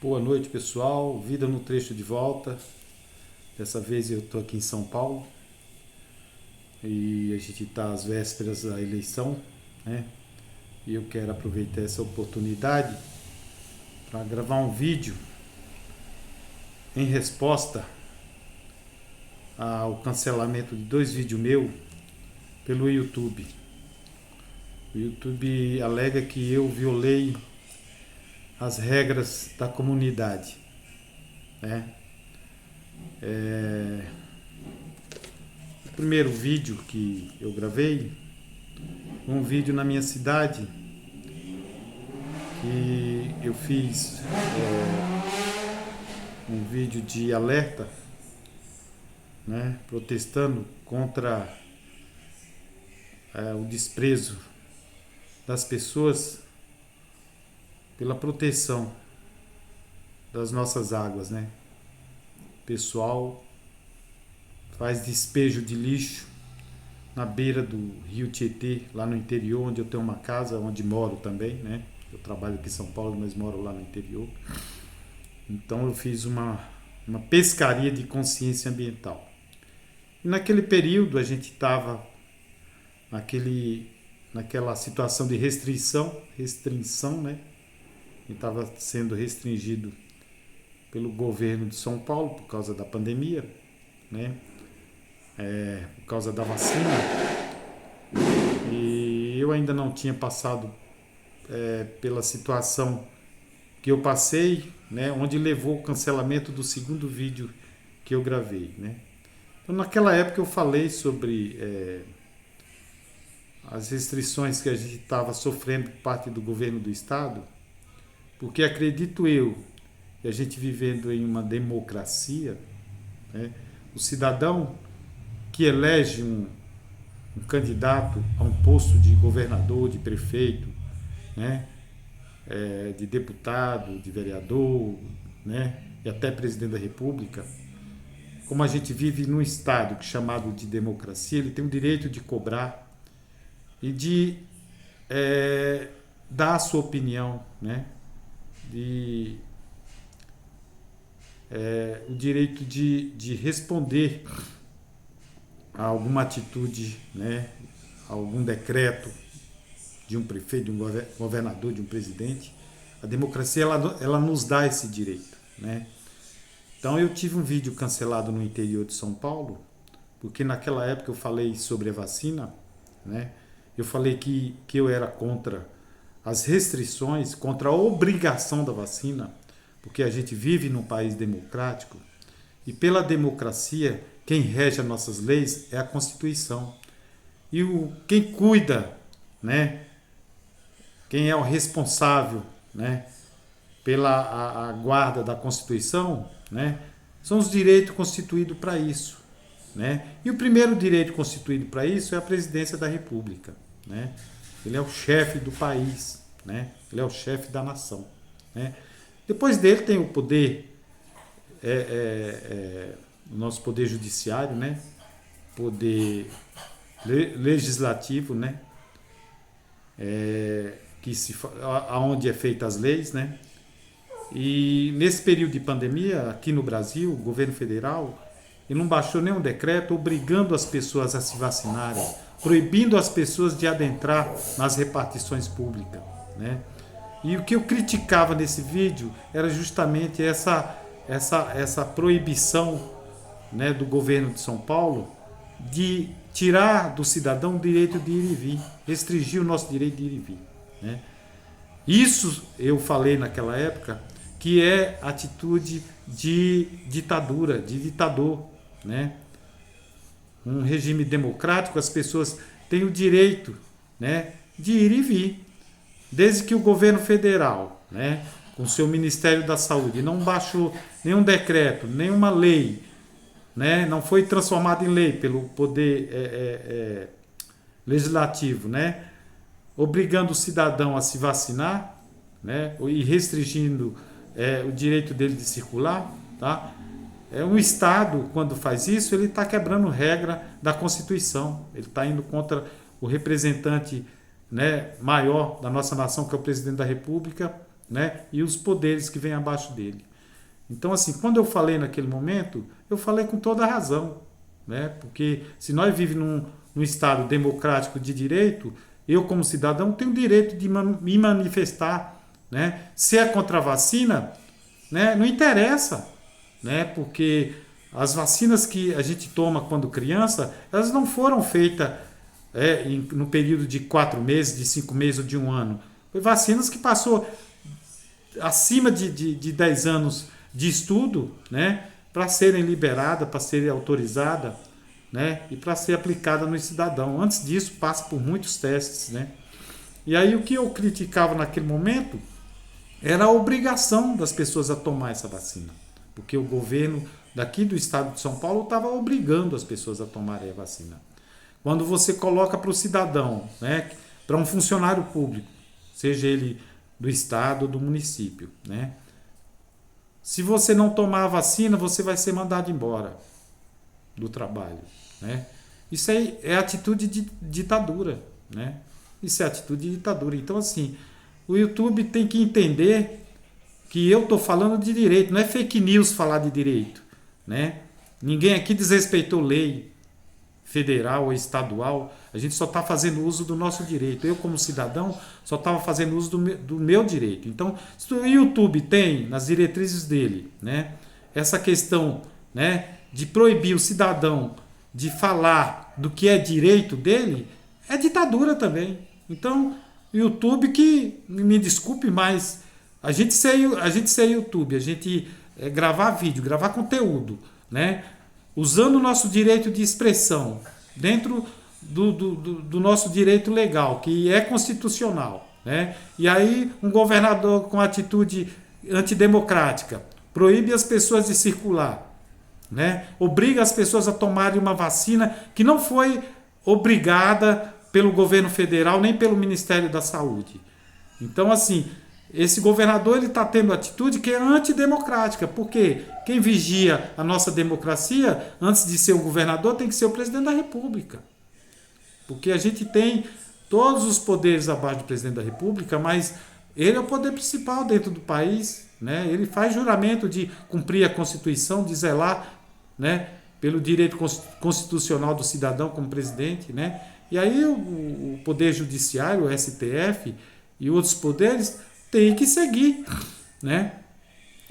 Boa noite, pessoal. Vida no trecho de volta. Dessa vez eu estou aqui em São Paulo e a gente está às vésperas da eleição, né? E eu quero aproveitar essa oportunidade para gravar um vídeo em resposta ao cancelamento de 2 vídeos meus pelo YouTube. O YouTube alega que eu violei as regras da comunidade, né? O primeiro vídeo que eu gravei, um vídeo na minha cidade, que eu fiz um vídeo de alerta, né, protestando contra o desprezo das pessoas pela proteção das nossas águas, né? O pessoal faz despejo de lixo na beira do rio Tietê, lá no interior, onde eu tenho uma casa, onde moro também, né? Eu trabalho aqui em São Paulo, mas moro lá no interior. Então eu fiz uma pescaria de consciência ambiental. E naquele período a gente estava naquela situação de restrição, né? E estava sendo restringido pelo governo de São Paulo por causa da pandemia, né? Por causa da vacina. E eu ainda não tinha passado pela situação que eu passei, né? Onde levou o cancelamento do segundo vídeo que eu gravei, né? Então, naquela época eu falei sobre as restrições que a gente estava sofrendo por parte do governo do estado, porque acredito eu, que a gente vivendo em uma democracia, né, o cidadão que elege um candidato a um posto de governador, de prefeito, né, de deputado, de vereador, né, e até presidente da República, como a gente vive num estado chamado de democracia, ele tem o direito de cobrar e de dar a sua opinião, né? O direito de responder a alguma atitude, né? A algum decreto de um prefeito, de um governador, de um presidente. A democracia ela nos dá esse direito, né? Então eu tive um vídeo cancelado no interior de São Paulo, porque naquela época eu falei sobre a vacina, né? Eu falei que eu era contra as restrições, contra a obrigação da vacina, porque a gente vive num país democrático e pela democracia quem rege as nossas leis é a Constituição. E quem cuida, né, quem é o responsável, né, pela a guarda da Constituição, né, são os direitos constituídos para isso, né? E o primeiro direito constituído para isso é a presidência da República, né? Ele é o chefe do país, né? Ele é o chefe da nação, né? Depois dele tem o poder, o nosso poder judiciário, né? Poder legislativo, né? Aonde é feitas as leis, né? E nesse período de pandemia, aqui no Brasil, o governo federal ele não baixou nenhum decreto obrigando as pessoas a se vacinarem, proibindo as pessoas de adentrar nas repartições públicas, né? E o que eu criticava nesse vídeo era justamente essa proibição, né, do governo de São Paulo de tirar do cidadão o direito de ir e vir, restringir o nosso direito de ir e vir, né? Isso eu falei naquela época que é atitude de ditadura, de ditador, né? Um regime democrático, as pessoas têm o direito, né, de ir e vir, desde que o governo federal, né, com seu Ministério da Saúde, não baixou nenhum decreto, nenhuma lei, né, não foi transformado em lei pelo poder legislativo, né, obrigando o cidadão a se vacinar, né, e restringindo o direito dele de circular, tá? O Estado, quando faz isso, ele está quebrando regra da Constituição. Ele está indo contra o representante, né, maior da nossa nação, que é o presidente da República, né? E os poderes que vêm abaixo dele. Então, assim, quando eu falei naquele momento, eu falei com toda a razão, né? Porque se nós vivemos num Estado democrático de direito, eu, como cidadão, tenho o direito de me manifestar, né? Se é contra a vacina, né? Não interessa, né? Porque as vacinas que a gente toma quando criança, elas não foram feitas no período de 4 meses, de 5 meses ou de um ano. Foi vacinas que passou acima de 10 anos de estudo, né? Para serem liberadas, para serem autorizadas, né? E para ser aplicada no cidadão. Antes disso, passa por muitos testes, né? E aí o que eu criticava naquele momento era a obrigação das pessoas a tomar essa vacina. Porque o governo daqui do estado de São Paulo estava obrigando as pessoas a tomarem a vacina. Quando você coloca para o cidadão, né, para um funcionário público, seja ele do estado ou do município, né, se você não tomar a vacina, você vai ser mandado embora do trabalho, né? Isso aí é atitude de ditadura, né? Isso é atitude de ditadura. Então, assim, o YouTube tem que entender que eu estou falando de direito, não é fake news falar de direito, né? Ninguém aqui desrespeitou lei federal ou estadual, a gente só está fazendo uso do nosso direito. Eu, como cidadão, só estava fazendo uso do meu direito. Então, se o YouTube tem nas diretrizes dele, né, essa questão, né, de proibir o cidadão de falar do que é direito dele, é ditadura também. Então, o YouTube que, me desculpe, mas a gente ser YouTube, a gente gravar vídeo, gravar conteúdo, né, usando o nosso direito de expressão dentro do nosso direito legal, que é constitucional, né? E aí um governador com atitude antidemocrática proíbe as pessoas de circular, né? Obriga as pessoas a tomarem uma vacina que não foi obrigada pelo governo federal nem pelo Ministério da Saúde. Então, assim, esse governador ele está tendo atitude que é antidemocrática, porque quem vigia a nossa democracia, antes de ser o governador, tem que ser o presidente da República. Porque a gente tem todos os poderes abaixo do presidente da República, mas ele é o poder principal dentro do país, né? Ele faz juramento de cumprir a Constituição, de zelar, né, pelo direito constitucional do cidadão como presidente, né? E aí o Poder Judiciário, o STF e outros poderes tem que seguir, né?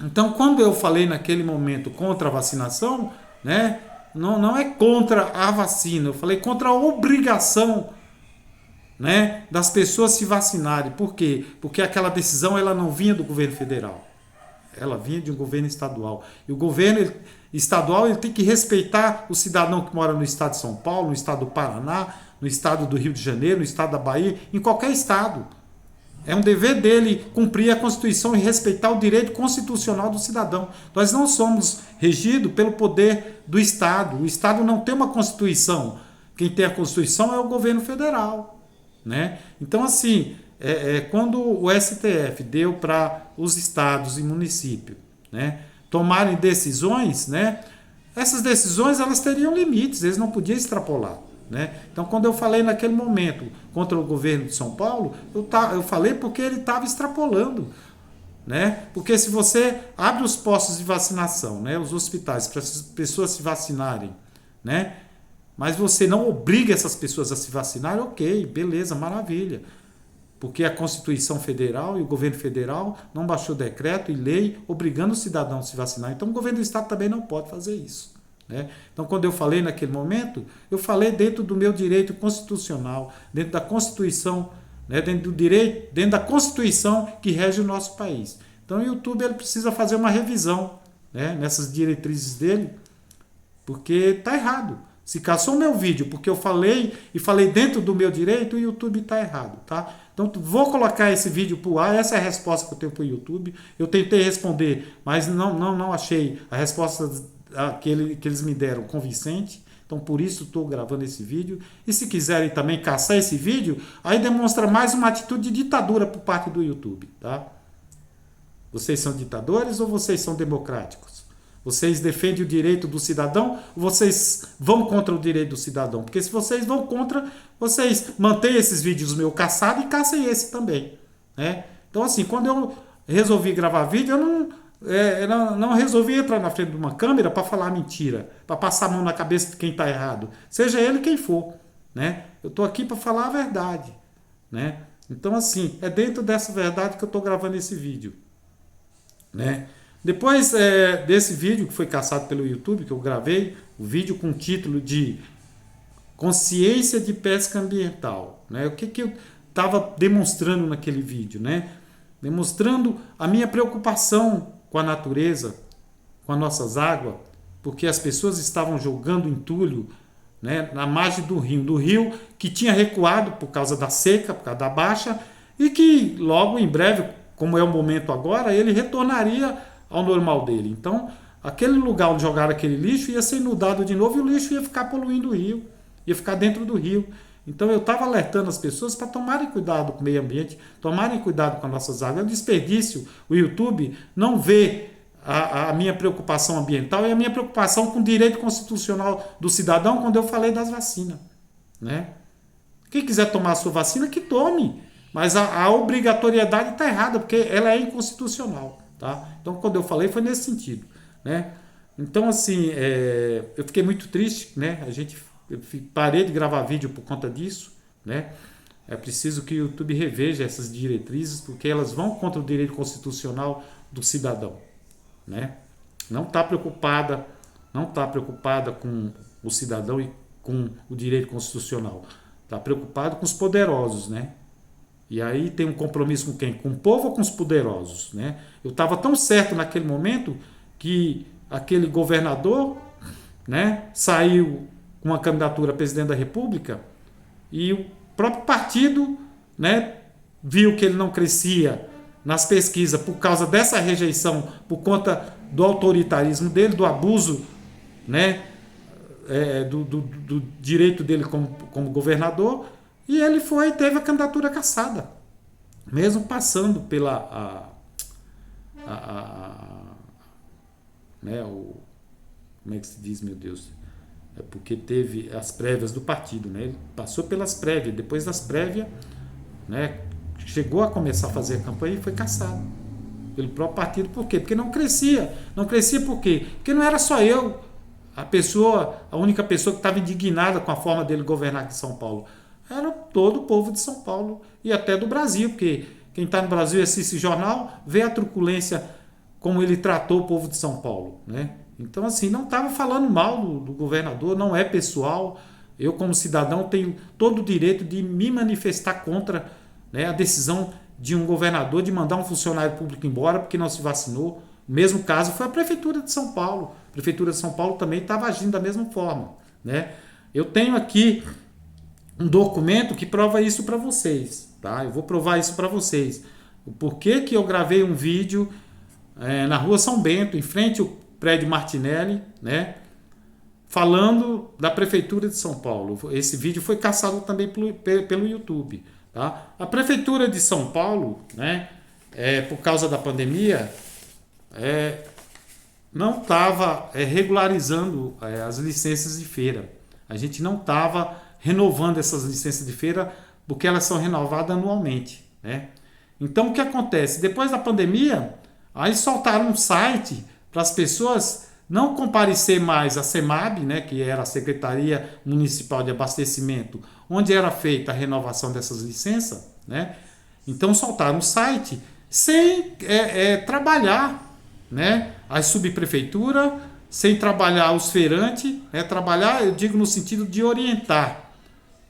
Então, quando eu falei naquele momento contra a vacinação, né, não é contra a vacina, eu falei contra a obrigação, né, das pessoas se vacinarem. Por quê? Porque aquela decisão ela não vinha do governo federal, ela vinha de um governo estadual. E o governo estadual ele tem que respeitar o cidadão que mora no estado de São Paulo, no estado do Paraná, no estado do Rio de Janeiro, no estado da Bahia, em qualquer estado. É um dever dele cumprir a Constituição e respeitar o direito constitucional do cidadão. Nós não somos regidos pelo poder do Estado. O Estado não tem uma Constituição. Quem tem a Constituição é o governo federal, né? Então, assim, quando o STF deu para os estados e municípios, né, tomarem decisões, né, essas decisões elas teriam limites, eles não podiam extrapolar. Né? Então, quando eu falei naquele momento contra o governo de São Paulo, eu falei porque ele estava extrapolando. Né? Porque se você abre os postos de vacinação, né, os hospitais, para as pessoas se vacinarem, né, mas você não obriga essas pessoas a se vacinarem, ok, beleza, maravilha. Porque a Constituição Federal e o governo federal não baixou decreto e lei obrigando o cidadão a se vacinar. Então, o governo do Estado também não pode fazer isso. Né? Então, quando eu falei naquele momento, eu falei dentro do meu direito constitucional, dentro da Constituição, né? dentro da Constituição que rege o nosso país. Então, o YouTube ele precisa fazer uma revisão, né, nessas diretrizes dele, porque está errado. Se caçou o meu vídeo porque eu falei e falei dentro do meu direito, o YouTube está errado. Tá? Então, vou colocar esse vídeo para o ar, essa é a resposta que eu tenho para o YouTube. Eu tentei responder, mas não achei a resposta que eles me deram convincente, então por isso estou gravando esse vídeo. E se quiserem também caçar esse vídeo, aí demonstra mais uma atitude de ditadura por parte do YouTube, tá? Vocês são ditadores ou vocês são democráticos? Vocês defendem o direito do cidadão ou vocês vão contra o direito do cidadão? Porque se vocês vão contra, vocês mantêm esses vídeos meus caçados e caçem esse também, né? Então, assim, quando eu resolvi gravar vídeo, eu não resolvi entrar na frente de uma câmera para falar mentira, para passar a mão na cabeça de quem está errado, seja ele quem for, né? Eu estou aqui para falar a verdade, né? Então, assim, é dentro dessa verdade que eu estou gravando esse vídeo, né? Depois desse vídeo que foi caçado pelo YouTube, que eu gravei, o vídeo com o título de Consciência de Pesca Ambiental, né? O que eu estava demonstrando naquele vídeo, né? Demonstrando a minha preocupação com a natureza, com as nossas águas, porque as pessoas estavam jogando entulho, né, na margem do rio que tinha recuado por causa da seca, por causa da baixa, e que logo em breve, como é o momento agora, ele retornaria ao normal dele. Então, aquele lugar onde jogaram aquele lixo ia ser inundado de novo e o lixo ia ficar poluindo o rio, ia ficar dentro do rio. Então eu estava alertando as pessoas para tomarem cuidado com o meio ambiente, tomarem cuidado com as nossas águas. É um desperdício. O YouTube não vê a minha preocupação ambiental e a minha preocupação com o direito constitucional do cidadão quando eu falei das vacinas, né? Quem quiser tomar a sua vacina, que tome. Mas a obrigatoriedade está errada, porque ela é inconstitucional, tá? Então, quando eu falei, foi nesse sentido, né? Então, assim, eu fiquei muito triste, né? Eu parei de gravar vídeo por conta disso, né? É preciso que o YouTube reveja essas diretrizes, porque elas vão contra o direito constitucional do cidadão, né? Não está preocupada com o cidadão e com o direito constitucional. Está preocupado com os poderosos, né? E aí tem um compromisso com quem? Com o povo ou com os poderosos, né? Eu estava tão certo naquele momento que aquele governador, né, saiu com uma candidatura a presidente da República e o próprio partido, né, viu que ele não crescia nas pesquisas por causa dessa rejeição, por conta do autoritarismo dele, do abuso, né, do direito dele como governador, e ele teve a candidatura cassada, mesmo passando pela como é que se diz, meu Deus? É porque teve as prévias do partido, né? Ele passou pelas prévias, depois das prévias, né, chegou a começar a fazer a campanha e foi cassado pelo próprio partido. Por quê? Porque não crescia. Não crescia por quê? Porque não era só eu, a única pessoa que estava indignada com a forma dele governar aqui em São Paulo. Era todo o povo de São Paulo e até do Brasil, porque quem está no Brasil e assiste jornal vê a truculência como ele tratou o povo de São Paulo, né? Então, assim, não estava falando mal do governador, não é pessoal. Eu, como cidadão, tenho todo o direito de me manifestar contra, né, a decisão de um governador de mandar um funcionário público embora porque não se vacinou. O mesmo caso foi a Prefeitura de São Paulo. A Prefeitura de São Paulo também estava agindo da mesma forma, né? Eu tenho aqui um documento que prova isso para vocês, tá? Eu vou provar isso para vocês. O porquê que eu gravei um vídeo na Rua São Bento, em frente ao prédio Martinelli, né, falando da Prefeitura de São Paulo. Esse vídeo foi caçado também pelo YouTube, tá? A Prefeitura de São Paulo, né, por causa da pandemia, não estava regularizando as licenças de feira. A gente não estava renovando essas licenças de feira porque elas são renovadas anualmente, né? Então, o que acontece? Depois da pandemia, aí soltaram um site para as pessoas não comparecer mais à CEMAB, né, que era a Secretaria Municipal de Abastecimento, onde era feita a renovação dessas licenças, né? Então soltaram um site sem trabalhar, né, as subprefeituras, sem trabalhar os feirantes, né, trabalhar, eu digo no sentido de orientar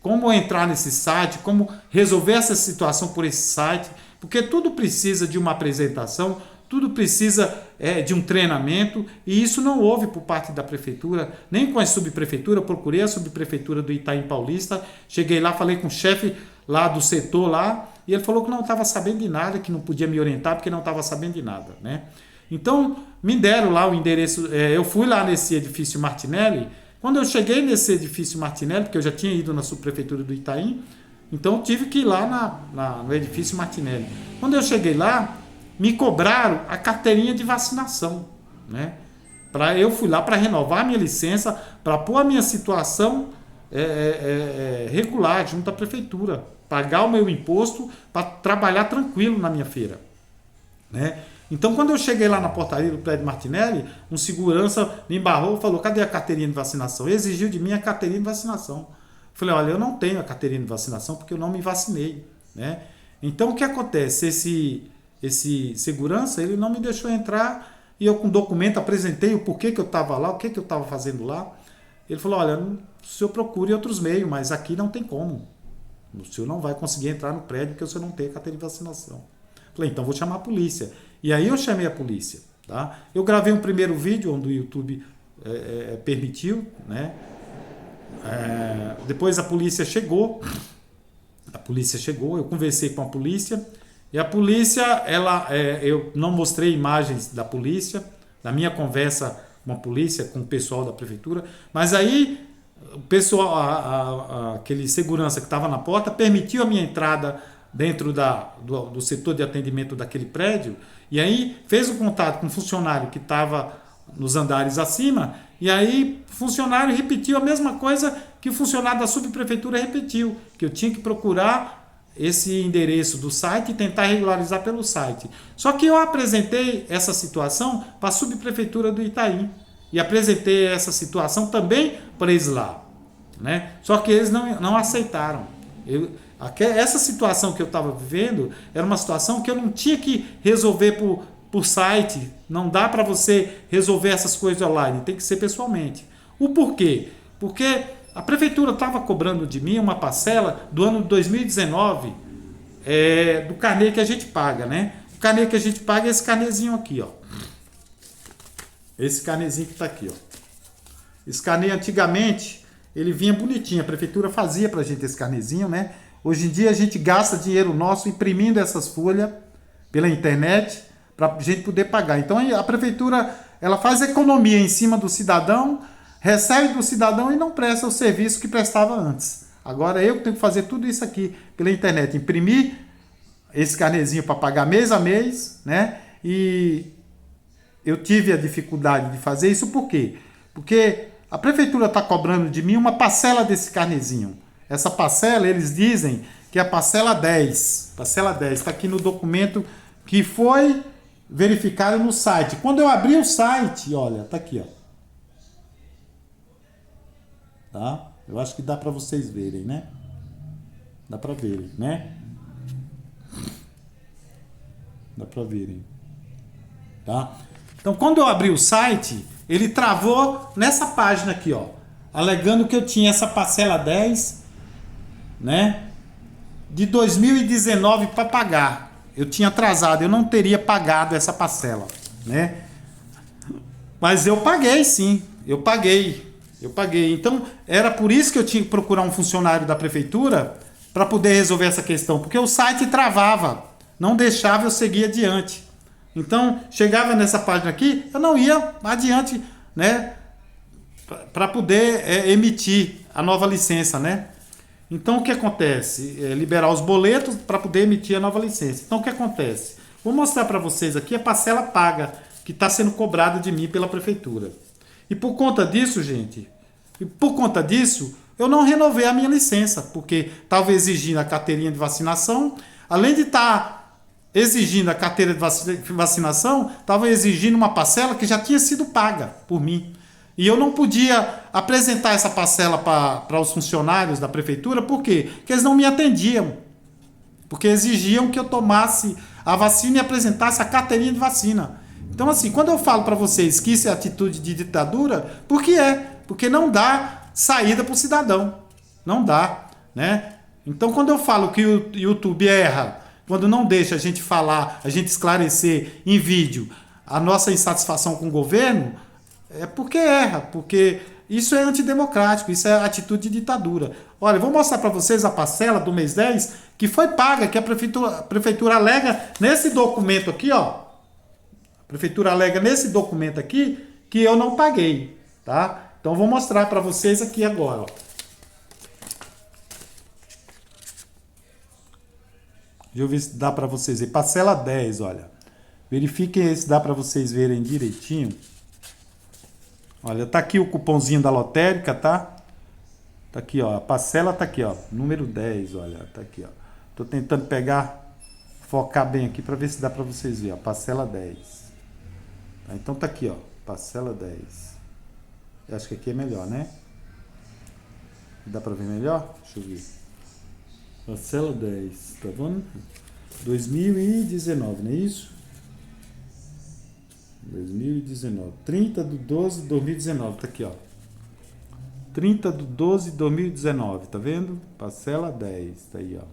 como entrar nesse site, como resolver essa situação por esse site, porque tudo precisa de uma apresentação, tudo precisa de um treinamento, e isso não houve por parte da prefeitura, nem com a subprefeitura. Eu procurei a subprefeitura do Itaim Paulista, cheguei lá, falei com o chefe lá do setor lá, e ele falou que não estava sabendo de nada, que não podia me orientar porque não estava sabendo de nada, né? Então, me deram lá o endereço, eu fui lá nesse edifício Martinelli. Quando eu cheguei nesse edifício Martinelli, porque eu já tinha ido na subprefeitura do Itaim, então eu tive que ir lá no edifício Martinelli. Quando eu cheguei lá, me cobraram a carteirinha de vacinação, né? Eu fui lá para renovar a minha licença, para pôr a minha situação regular junto à prefeitura, pagar o meu imposto para trabalhar tranquilo na minha feira, né? Então, quando eu cheguei lá na portaria do prédio Martinelli, um segurança me embarrou e falou: cadê a carteirinha de vacinação? E exigiu de mim a carteirinha de vacinação. Eu falei: olha, eu não tenho a carteirinha de vacinação porque eu não me vacinei, né? Então, o que acontece? Esse segurança, ele não me deixou entrar e eu com documento apresentei o porquê que eu estava lá, o que eu estava fazendo lá. Ele falou: olha, o senhor procure outros meios, mas aqui não tem como. O senhor não vai conseguir entrar no prédio porque o senhor não tem a carteira de vacinação. Falei: então vou chamar a polícia. E aí eu chamei a polícia. Tá? Eu gravei um primeiro vídeo onde o YouTube permitiu, né? Depois a polícia chegou. Eu conversei com a polícia. E a polícia, eu não mostrei imagens da polícia, da minha conversa com a polícia, com o pessoal da prefeitura. Mas aí o pessoal, aquele segurança que estava na porta, permitiu a minha entrada dentro do setor de atendimento daquele prédio, e aí fez o contato com um funcionário que estava nos andares acima, e aí o funcionário repetiu a mesma coisa que o funcionário da subprefeitura repetiu, que eu tinha que procurar esse endereço do site e tentar regularizar pelo site. Só que eu apresentei essa situação para a subprefeitura do Itaim, e apresentei essa situação também para eles lá, né? Só que eles não aceitaram. Essa situação que eu estava vivendo era uma situação que eu não tinha que resolver por site. Não dá para você resolver essas coisas online, tem que ser pessoalmente. O porquê? Porque a prefeitura estava cobrando de mim uma parcela do ano de 2019 do carnê que a gente paga, né? O carnê que a gente paga é esse carnezinho aqui, ó. Esse carnezinho que está aqui, ó. Esse carnê antigamente ele vinha bonitinho, a prefeitura fazia pra gente esse carnezinho, né? Hoje em dia a gente gasta dinheiro nosso imprimindo essas folhas pela internet pra gente poder pagar. Então a prefeitura, ela faz economia em cima do cidadão, recebe do cidadão e não presta o serviço que prestava antes. Agora eu tenho que fazer tudo isso aqui pela internet, imprimir esse carnezinho para pagar mês a mês, né? E eu tive a dificuldade de fazer isso por quê? Porque a prefeitura está cobrando de mim uma parcela desse carnezinho. Essa parcela, eles dizem que é a parcela 10. Parcela 10, está aqui no documento que foi verificado no site. Quando eu abri o site, olha, está aqui, ó. Tá? Eu acho que dá para vocês verem, né? Dá para verem, né? Dá para verem. Tá? Então, quando eu abri o site, ele travou nessa página aqui, ó, alegando que eu tinha essa parcela 10, né, de 2019 para pagar. Eu tinha atrasado, eu não teria pagado essa parcela, né? Mas eu paguei, sim, eu paguei. Então, era por isso que eu tinha que procurar um funcionário da prefeitura para poder resolver essa questão, porque o site travava, não deixava eu seguir adiante. Então, chegava nessa página aqui, eu não ia adiante, né, para poder emitir a nova licença, né? Então, o que acontece? Liberar os boletos para poder emitir a nova licença. Então, o que acontece? Vou mostrar para vocês aqui a parcela paga que está sendo cobrada de mim pela prefeitura. E por conta disso, gente, eu não renovei a minha licença, porque estava exigindo a carteirinha de vacinação, além de estar exigindo a carteira de vacinação, estava exigindo uma parcela que já tinha sido paga por mim. E eu não podia apresentar essa parcela para os funcionários da prefeitura, por quê? Porque eles não me atendiam. Porque exigiam que eu tomasse a vacina e apresentasse a carteirinha de vacina. Então, assim, quando eu falo para vocês que isso é atitude de ditadura, por que é? Porque não dá saída para o cidadão. Não dá, né? Então, quando eu falo que o YouTube erra, quando não deixa a gente falar, a gente esclarecer em vídeo a nossa insatisfação com o governo, é porque erra, porque isso é antidemocrático, isso é atitude de ditadura. Olha, eu vou mostrar para vocês a parcela do mês 10 que foi paga, que a prefeitura alega nesse documento aqui, ó. A prefeitura alega nesse documento aqui que eu não paguei, tá? Então eu vou mostrar para vocês aqui agora, ó. Deixa eu ver se dá para vocês verem. Parcela 10, olha. Verifiquem se dá para vocês verem direitinho. Olha, tá aqui o cupomzinho da lotérica, tá? Tá aqui, ó. A parcela tá aqui, ó. Número 10, olha. Tá aqui, ó. Tô tentando pegar focar bem aqui para ver se dá para vocês verem, ó, parcela 10. Tá, então tá aqui, ó, parcela 10. Eu acho que aqui é melhor, né? Dá para ver melhor? Deixa eu ver. Parcela 10, tá vendo? 2019, não é isso? 2019. 30/12/2019, tá aqui, ó. 30/12/2019, tá vendo? Parcela 10, tá aí, ó.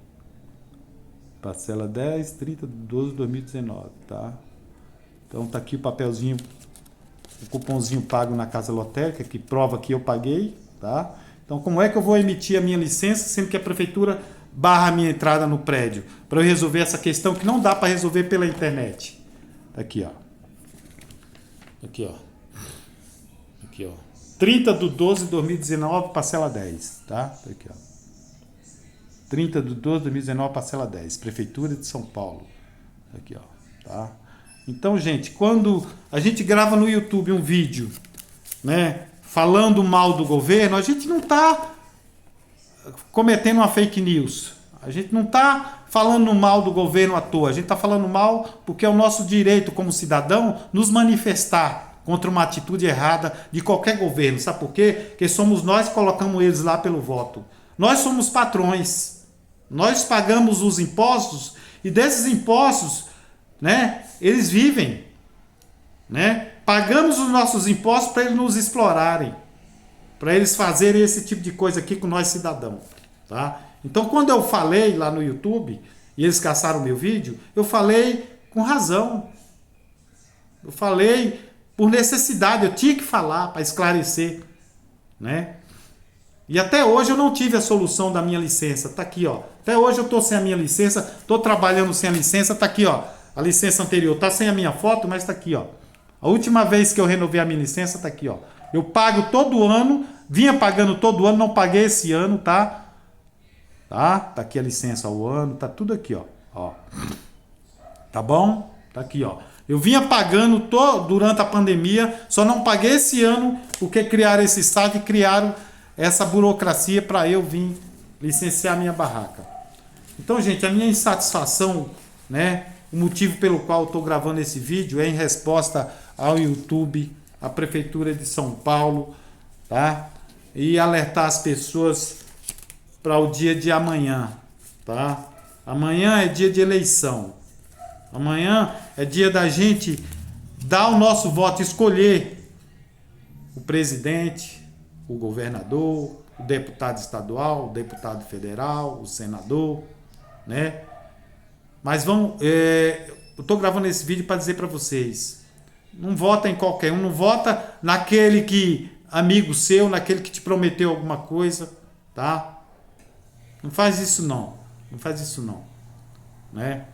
Parcela 10, 30/12/2019, tá? Então tá aqui o papelzinho, o cupomzinho pago na casa lotérica, que prova que eu paguei, tá? Então como é que eu vou emitir a minha licença, sendo que a prefeitura barra a minha entrada no prédio, para eu resolver essa questão que não dá para resolver pela internet? Tá aqui, ó. Aqui, ó. Aqui, ó. 30/12/2019, parcela 10, tá? Tá aqui, ó. 30/12/2019, parcela 10, Prefeitura de São Paulo. Aqui, ó, tá? Então, gente, quando a gente grava no YouTube um vídeo, né, falando mal do governo, a gente não está cometendo uma fake news. A gente não está falando mal do governo à toa. A gente está falando mal porque é o nosso direito como cidadão nos manifestar contra uma atitude errada de qualquer governo. Sabe por quê? Porque somos nós que colocamos eles lá pelo voto. Nós somos patrões. Nós pagamos os impostos e desses impostos, né, eles vivem, né? Pagamos os nossos impostos para eles nos explorarem, para eles fazerem esse tipo de coisa aqui com nós cidadãos, tá? Então, quando eu falei lá no YouTube e eles caçaram meu vídeo, eu falei com razão. Eu falei por necessidade, eu tinha que falar para esclarecer, né? E até hoje eu não tive a solução da minha licença. Tá aqui, ó. Até hoje eu tô sem a minha licença, tô trabalhando sem a licença, tá aqui, ó. A licença anterior tá sem a minha foto, mas tá aqui, ó. A última vez que eu renovei a minha licença tá aqui, ó. Eu pago todo ano, vinha pagando todo ano, não paguei esse ano, tá? Tá? Tá aqui a licença ao ano, tá tudo aqui, ó. Ó. Tá bom? Tá aqui, ó. Eu vinha pagando durante a pandemia, só não paguei esse ano porque criaram esse site e criaram essa burocracia para eu vir licenciar minha barraca. Então, gente, a minha insatisfação, né, o motivo pelo qual eu estou gravando esse vídeo é em resposta ao YouTube, à Prefeitura de São Paulo, tá? E alertar as pessoas para o dia de amanhã, tá? Amanhã é dia de eleição. Amanhã é dia da gente dar o nosso voto, escolher o presidente, o governador, o deputado estadual, o deputado federal, o senador, né? Mas eu estou gravando esse vídeo para dizer para vocês, não vota em qualquer um, não vota naquele que, amigo seu, naquele que te prometeu alguma coisa, tá? Não faz isso não, não faz isso não, né?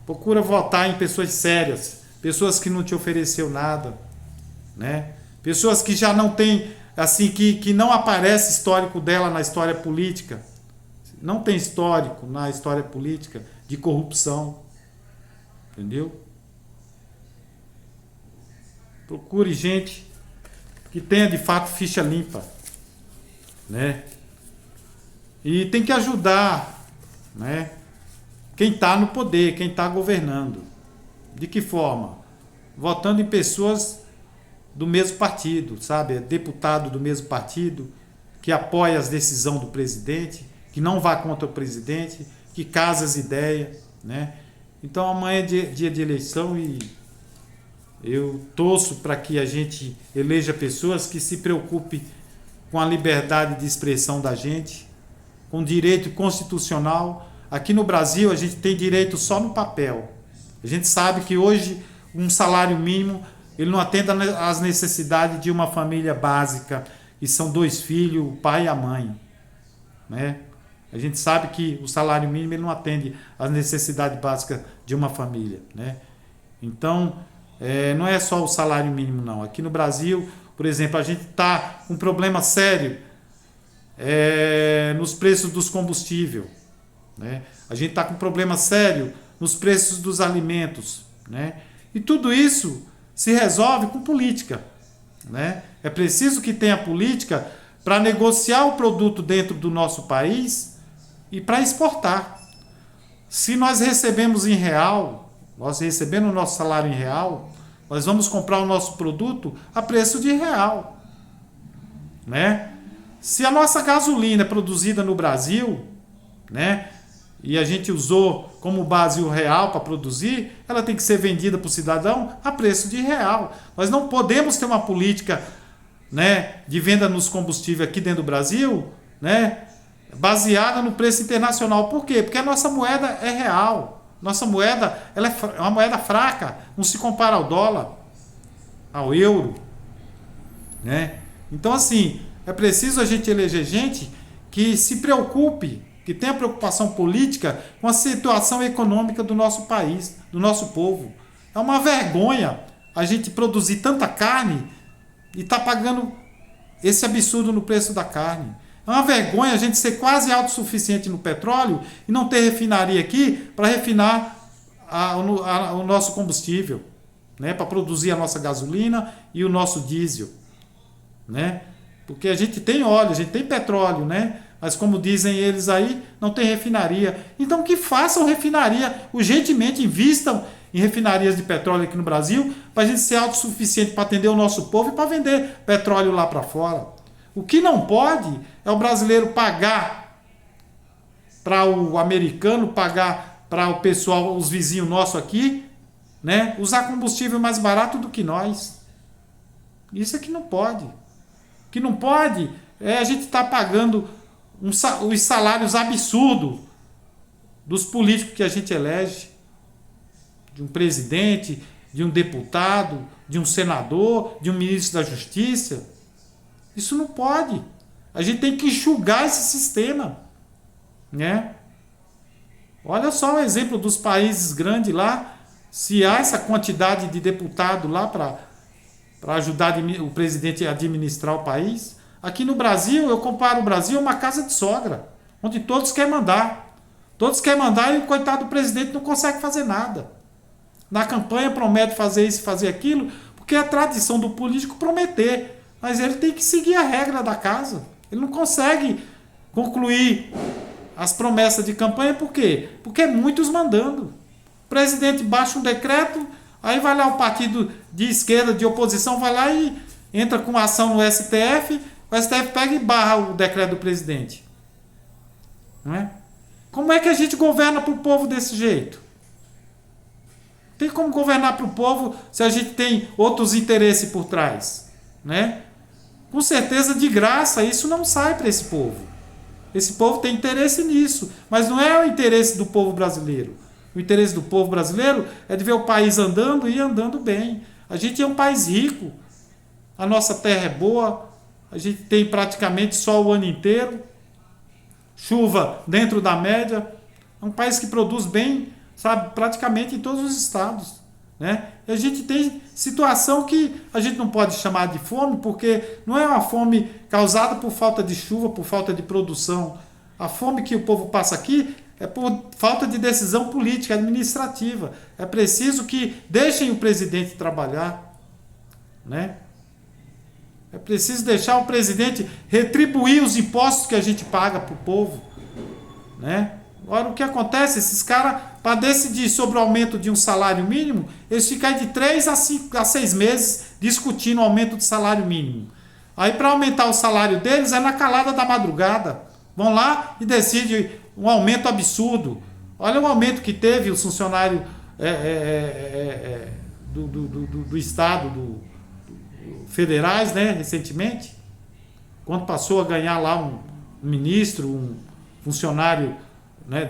Procura votar em pessoas sérias, pessoas que não te ofereceu nada, né? Pessoas que já não tem, assim, que não aparece histórico dela na história política. Não tem histórico na história política de corrupção. Entendeu? Procure gente que tenha de fato ficha limpa, né? E tem que ajudar, né, quem está no poder, quem está governando. De que forma? Votando em pessoas do mesmo partido, sabe? Deputado do mesmo partido, que apoia as decisões do presidente, que não vá contra o presidente, que casa as ideias, né? Então amanhã é dia de eleição e eu torço para que a gente eleja pessoas que se preocupem com a liberdade de expressão da gente, com direito constitucional. Aqui no Brasil a gente tem direito só no papel. A gente sabe que hoje um salário mínimo ele não atende às necessidades de uma família básica, que são 2 filhos, o pai e a mãe, né? A gente sabe que o salário mínimo ele não atende às necessidades básicas de uma família, né? Então, não é só o salário mínimo, não. Aqui no Brasil, por exemplo, a gente está com um problema sério nos preços dos combustíveis, né? A gente está com um problema sério nos preços dos alimentos, né? E tudo isso se resolve com política, né? É preciso que tenha política para negociar o produto dentro do nosso país e para exportar. Se nós recebemos em real, nós recebendo o nosso salário em real, nós vamos comprar o nosso produto a preço de real, né? Se a nossa gasolina é produzida no Brasil, né, e a gente usou como base o real para produzir, ela tem que ser vendida para o cidadão a preço de real. Nós não podemos ter uma política, né, de venda nos combustíveis aqui dentro do Brasil, né, baseada no preço internacional. Por quê? Porque a nossa moeda é real. Nossa moeda, ela é uma moeda fraca, não se compara ao dólar, ao euro, né? Então, assim, é preciso a gente eleger gente que se preocupe, que tenha preocupação política com a situação econômica do nosso país, do nosso povo. É uma vergonha a gente produzir tanta carne e tá pagando esse absurdo no preço da carne. É uma vergonha a gente ser quase autossuficiente no petróleo e não ter refinaria aqui para refinar o nosso combustível, né? Para produzir a nossa gasolina e o nosso diesel, né? Porque a gente tem óleo, a gente tem petróleo, né? Mas como dizem eles aí, não tem refinaria. Então que façam refinaria, urgentemente invistam em refinarias de petróleo aqui no Brasil, para a gente ser autossuficiente para atender o nosso povo e para vender petróleo lá para fora. O que não pode é o brasileiro pagar para o americano, pagar para o pessoal, os vizinhos nossos aqui, né, usar combustível mais barato do que nós. Isso é que não pode. O que não pode é a gente estar pagando os salários absurdos dos políticos que a gente elege, de um presidente, de um deputado, de um senador, de um ministro da Justiça. Isso não pode. A gente tem que enxugar esse sistema, né? Olha só o exemplo dos países grandes lá. Se há essa quantidade de deputado lá para ajudar o presidente a administrar o país. Aqui no Brasil, eu comparo o Brasil a uma casa de sogra, onde todos querem mandar. Todos querem mandar e o coitado do presidente não consegue fazer nada. Na campanha promete fazer isso, fazer aquilo, porque é a tradição do político prometer. Mas ele tem que seguir a regra da casa. Ele não consegue concluir as promessas de campanha, por quê? Porque é muitos mandando. O presidente baixa um decreto, aí vai lá o partido de esquerda, de oposição, vai lá e entra com ação no STF, o STF pega e barra o decreto do presidente. Não é? Como é que a gente governa para o povo desse jeito? Tem como governar para o povo se a gente tem outros interesses por trás, né? Com certeza, de graça, isso não sai para esse povo. Esse povo tem interesse nisso, mas não é o interesse do povo brasileiro. O interesse do povo brasileiro é de ver o país andando e andando bem. A gente é um país rico, a nossa terra é boa, a gente tem praticamente sol o ano inteiro, chuva dentro da média, é um país que produz bem, sabe, praticamente em todos os estados, né? E a gente tem situação que a gente não pode chamar de fome, porque não é uma fome causada por falta de chuva, por falta de produção. A fome que o povo passa aqui é por falta de decisão política, administrativa. É preciso que deixem o presidente trabalhar, né? É preciso deixar o presidente retribuir os impostos que a gente paga para o povo, né? Agora, o que acontece? Esses caras, para decidir sobre o aumento de um salário mínimo, eles ficam de 3 a 6 meses discutindo o aumento do salário mínimo. Aí, para aumentar o salário deles, é na calada da madrugada. Vão lá e decidem um aumento absurdo. Olha o aumento que teve os funcionários do Estado, federais, né, recentemente, quando passou a ganhar lá um ministro, um funcionário, né,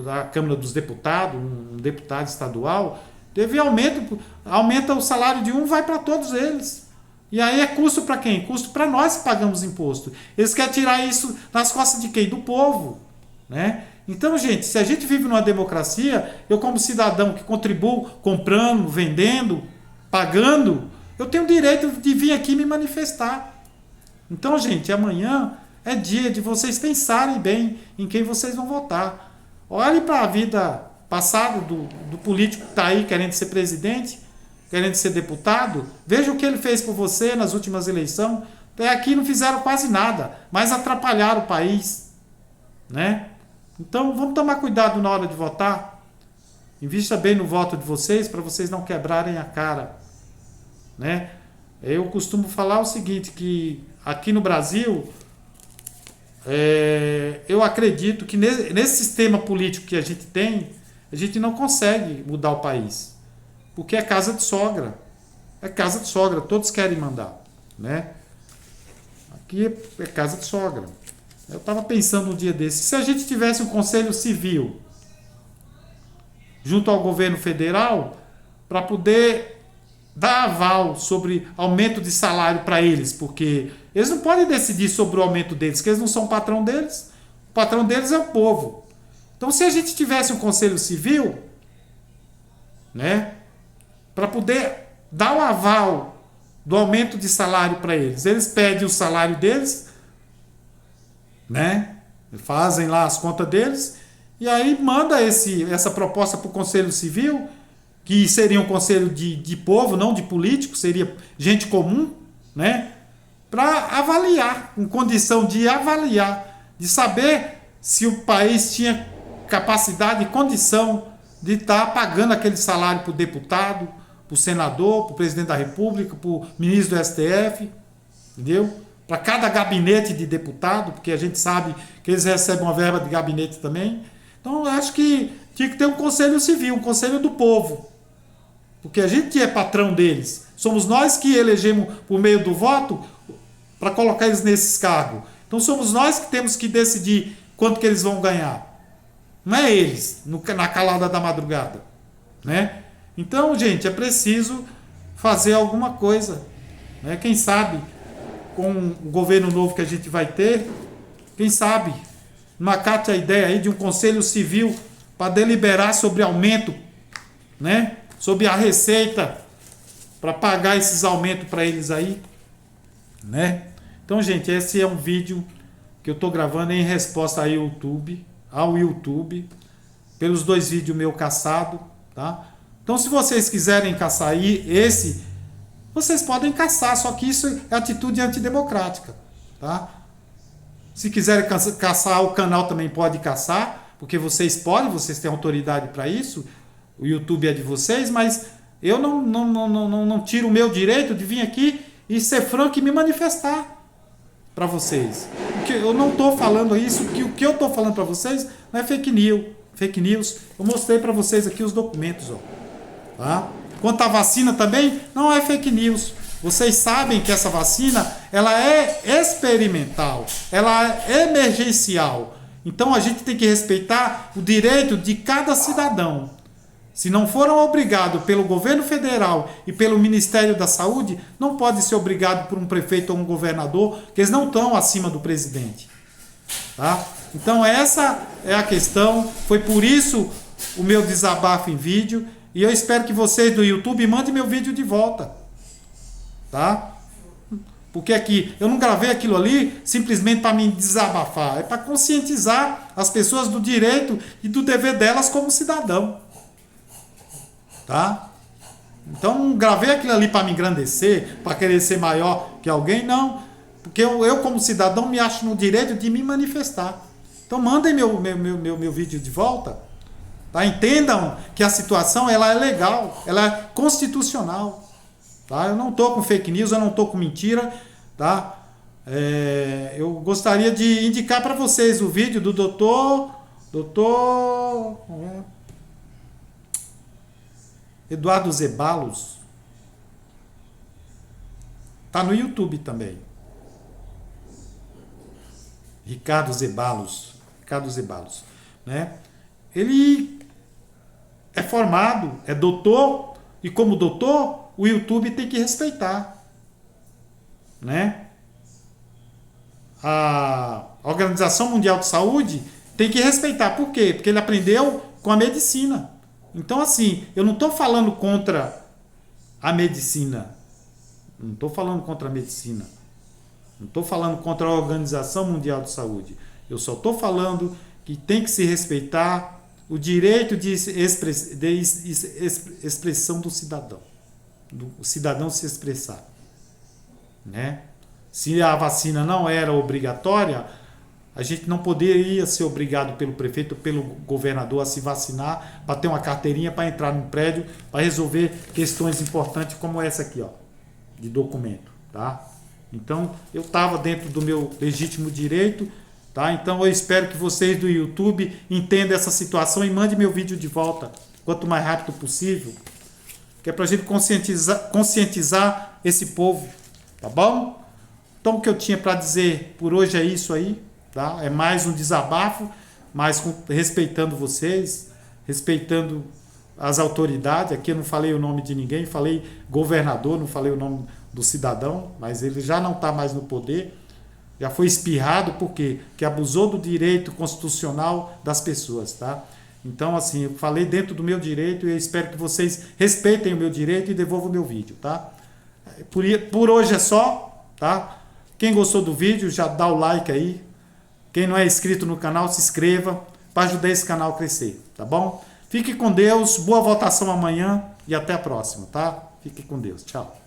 da Câmara dos Deputados, um deputado estadual, teve aumenta o salário de um, vai para todos eles. E aí é custo para quem? Custo para nós que pagamos imposto. Eles querem tirar isso nas costas de quem? Do povo, né? Então, gente, se a gente vive numa democracia, eu como cidadão que contribuo comprando, vendendo, pagando, eu tenho o direito de vir aqui me manifestar. Então, gente, amanhã é dia de vocês pensarem bem em quem vocês vão votar. Olhem para a vida passada do político que está aí querendo ser presidente, querendo ser deputado. Veja o que ele fez por você nas últimas eleições. Até aqui não fizeram quase nada, mas atrapalharam o país, né? Então, vamos tomar cuidado na hora de votar. Invista bem no voto de vocês para vocês não quebrarem a cara, né? Eu costumo falar o seguinte, que aqui no Brasil, eu acredito que nesse sistema político que a gente tem, a gente não consegue mudar o país. Porque é casa de sogra. É casa de sogra, todos querem mandar, né? Aqui é casa de sogra. Eu estava pensando um dia desse, se a gente tivesse um conselho civil junto ao governo federal para poder dar aval sobre aumento de salário para eles, porque eles não podem decidir sobre o aumento deles, porque eles não são o patrão deles. O patrão deles é o povo. Então, se a gente tivesse um conselho civil, né, para poder dar o aval do aumento de salário para eles, eles pedem o salário deles, né, fazem lá as contas deles, e aí manda essa proposta para o Conselho Civil, que seria um conselho de povo, não de político, seria gente comum, né, para avaliar, com condição de avaliar, de saber se o país tinha capacidade e condição de estar pagando aquele salário para o deputado, para o senador, para o presidente da República, para o ministro do STF, entendeu? Para cada gabinete de deputado, porque a gente sabe que eles recebem uma verba de gabinete também. Então, eu acho que tinha que ter um conselho civil, um conselho do povo. Porque a gente é patrão deles. Somos nós que elegemos por meio do voto para colocar eles nesses cargos. Então, somos nós que temos que decidir quanto que eles vão ganhar. Não é eles, na calada da madrugada, né? Então, gente, é preciso fazer alguma coisa, né? Quem sabe, com o governo novo que a gente vai ter, quem sabe, macate a ideia aí de um conselho civil para deliberar sobre aumento, né? Sobre a receita para pagar esses aumentos para eles aí, né? Então, gente, esse é um vídeo que eu estou gravando em resposta ao YouTube, pelos 2 vídeos meu caçado, tá? Então, se vocês quiserem caçar aí vocês podem caçar, só que isso é atitude antidemocrática, tá? Se quiserem caçar, o canal também pode caçar, porque vocês podem, vocês têm autoridade para isso, o YouTube é de vocês, mas eu não tiro o meu direito de vir aqui e ser franco e me manifestar para vocês. Porque eu não estou falando isso, que o que eu estou falando para vocês não é fake news. Eu mostrei para vocês aqui os documentos, ó. Tá? Quanto à vacina também, não é fake news. Vocês sabem que essa vacina, ela é experimental, ela é emergencial. Então a gente tem que respeitar o direito de cada cidadão. Se não foram obrigados pelo governo federal e pelo Ministério da Saúde, não pode ser obrigado por um prefeito ou um governador, que eles não estão acima do presidente. Tá? Então essa é a questão, foi por isso o meu desabafo em vídeo, e eu espero que vocês do YouTube mandem meu vídeo de volta. Tá? Porque aqui, eu não gravei aquilo ali simplesmente para me desabafar, é para conscientizar as pessoas do direito e do dever delas como cidadão. Tá? Então não gravei aquilo ali para me engrandecer, para querer ser maior que alguém, não. Porque eu como cidadão me acho no direito de me manifestar. Então mandem meu vídeo de volta. Tá? Entendam que a situação ela é legal, ela é constitucional. Tá? Eu não estou com fake news, eu não estou com mentira. Tá? Eu gostaria de indicar para vocês o vídeo do doutor Eduardo Zeballos. Tá no YouTube também. Ricardo Zeballos, né? Ele é formado, é doutor, e como doutor, o YouTube tem que respeitar, né? A Organização Mundial de Saúde tem que respeitar. Por quê? Porque ele aprendeu com a medicina. Então, assim, eu não estou falando contra a medicina. Não estou falando contra a medicina. Não estou falando contra a Organização Mundial de Saúde. Eu só estou falando que tem que se respeitar o direito de expressão do cidadão. Do cidadão se expressar. Né? Se a vacina não era obrigatória, a gente não poderia ser obrigado pelo prefeito, pelo governador a se vacinar, para ter uma carteirinha, para entrar no prédio, para resolver questões importantes como essa aqui, ó, de documento, tá? Então, eu estava dentro do meu legítimo direito, tá? Então, eu espero que vocês do YouTube entendam essa situação e mandem meu vídeo de volta, quanto mais rápido possível, que é para a gente conscientizar esse povo, tá bom? Então, o que eu tinha para dizer por hoje é isso aí, tá? É mais um desabafo, mas respeitando vocês, respeitando as autoridades. Aqui eu não falei o nome de ninguém, falei governador, não falei o nome do cidadão, mas ele já não está mais no poder, já foi espirrado, por quê? Porque abusou do direito constitucional das pessoas, tá? Então, assim, eu falei dentro do meu direito e eu espero que vocês respeitem o meu direito e devolvam o meu vídeo, tá? Por hoje é só, tá? Quem gostou do vídeo, já dá o like aí. Quem não é inscrito no canal, se inscreva para ajudar esse canal a crescer, tá bom? Fique com Deus, boa votação amanhã e até a próxima, tá? Fique com Deus, tchau.